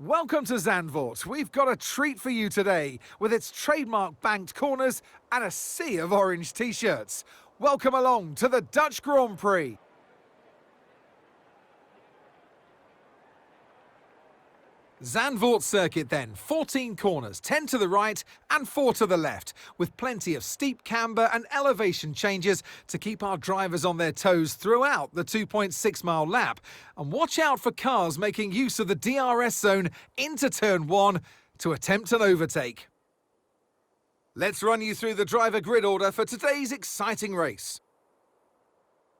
Welcome to Zandvoort. We've got a treat for you today with its trademark banked corners and a sea of orange t-shirts. Welcome along to the Dutch Grand Prix. Zandvoort circuit then, 14 corners, 10 to the right and 4 to the left, with plenty of steep camber and elevation changes to keep our drivers on their toes throughout the 2.6 mile lap. And watch out for cars making use of the DRS zone into turn 1 to attempt an overtake. Let's run you through the driver grid order for today's exciting race.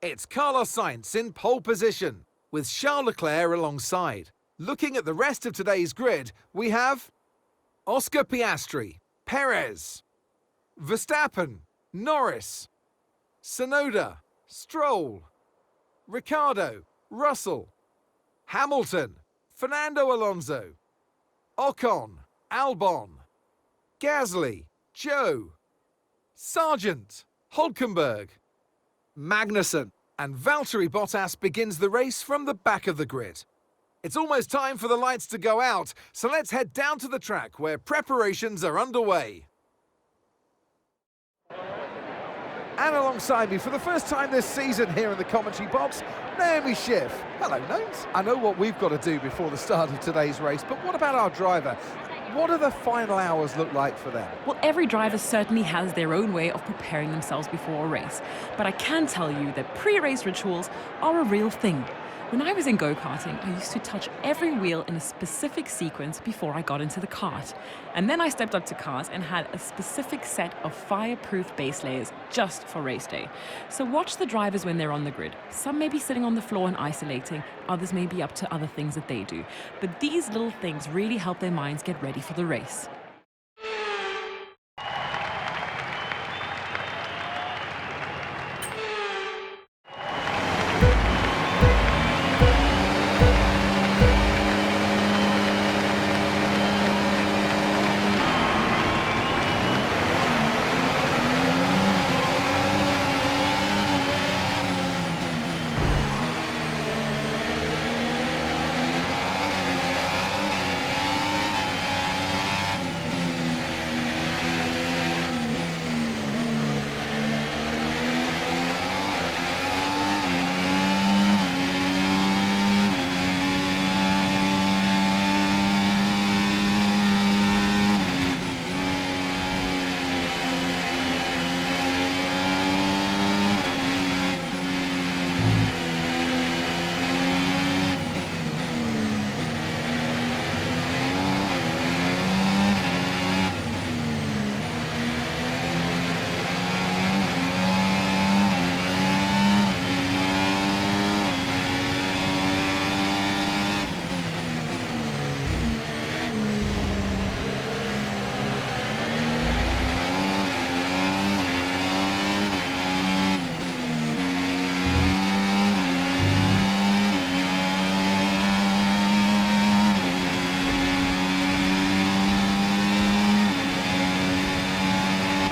It's Carlos Sainz in pole position, with Charles Leclerc alongside. Looking at the rest of today's grid, we have Oscar Piastri, Perez, Verstappen, Norris, Tsunoda, Stroll, Ricciardo, Russell, Hamilton, Fernando Alonso, Ocon, Albon, Gasly, Joe, Sargent, Hulkenberg, Magnussen, and Valtteri Bottas begins the race from the back of the grid. It's almost time for the lights to go out, so let's head down to the track where preparations are underway. And alongside me for the first time this season here in the commentary box, Naomi Schiff. Hello, Nones. I know what we've got to do before the start of today's race, but what about our driver? What do the final hours look like for them? Well, every driver certainly has their own way of preparing themselves before a race, but I can tell you that pre-race rituals are a real thing. When I was in go-karting, I used to touch every wheel in a specific sequence before I got into the kart. And then I stepped up to cars and had a specific set of fireproof base layers just for race day. So watch the drivers when they're on the grid. Some may be sitting on the floor and isolating, others may be up to other things that they do. But these little things really help their minds get ready for the race.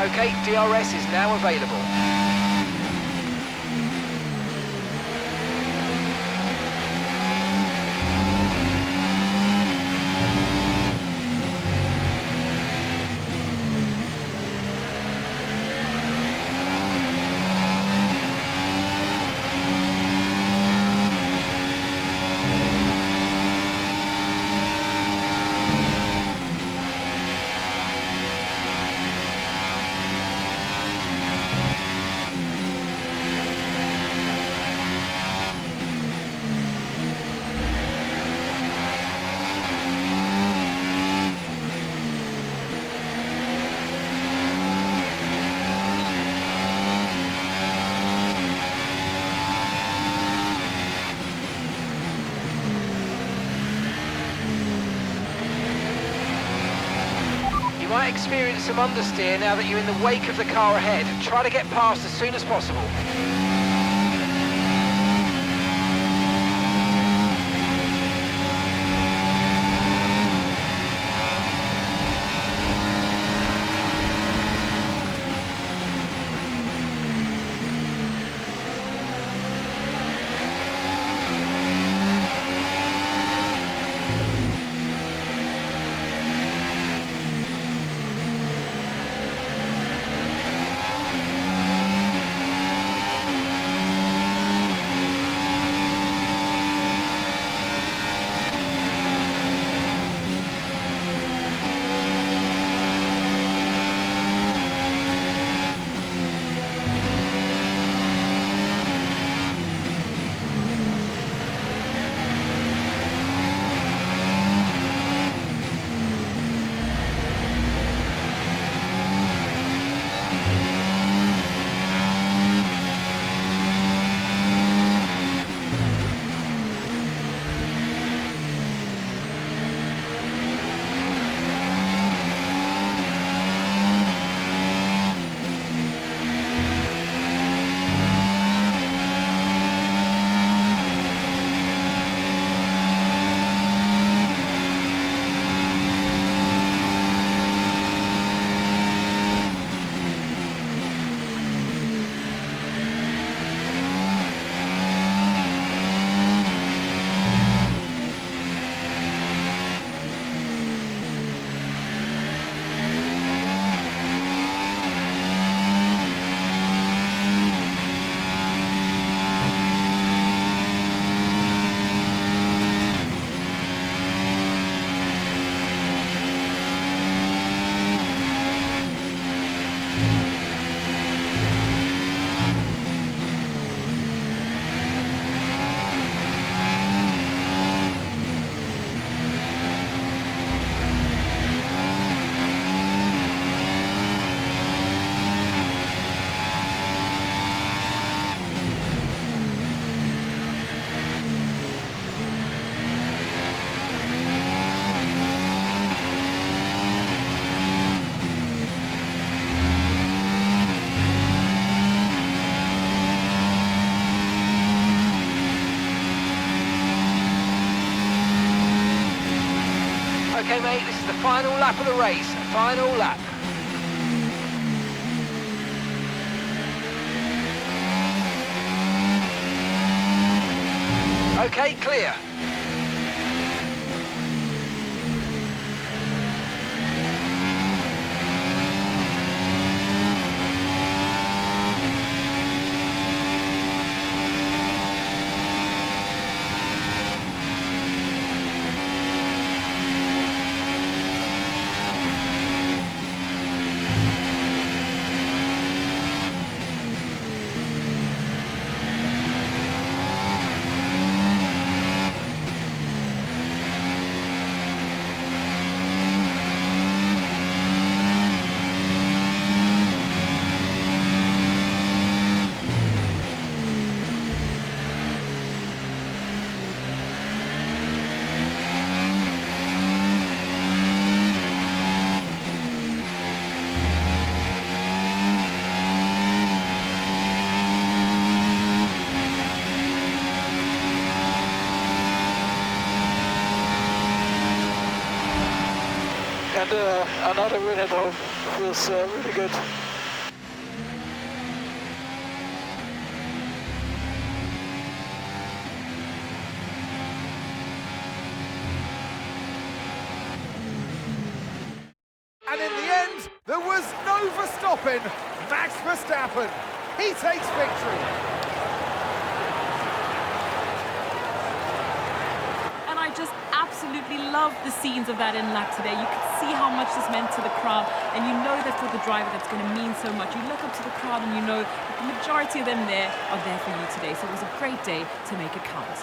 Okay, DRS is now available. You might experience some understeer now that you're in the wake of the car ahead. Try to get past as soon as possible. Okay, mate, this is the final lap of the race. Final lap. Okay, clear. And another win at home feels really good. And in the end, there was no Verstappen. Max Verstappen, he takes victory. And I just absolutely love the scenes of that in lap today. You could see how much this meant to the crowd, and you know that for the driver that's going to mean so much. You look up to the crowd and you know that the majority of them there are there for you today. So it was a great day to make it count.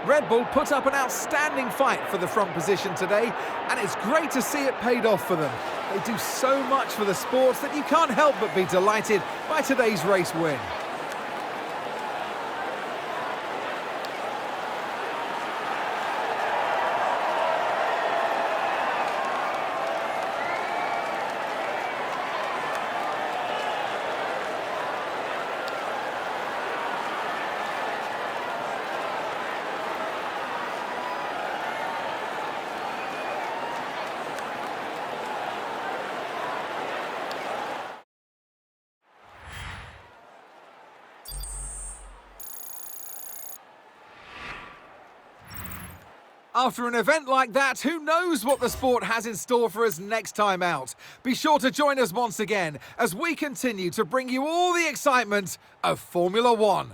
Red Bull put up an outstanding fight for the front position today, and it's great to see it paid off for them. They do so much for the sport that you can't help but be delighted by today's race win. After an event like that, who knows what the sport has in store for us next time out? Be sure to join us once again as we continue to bring you all the excitement of Formula One.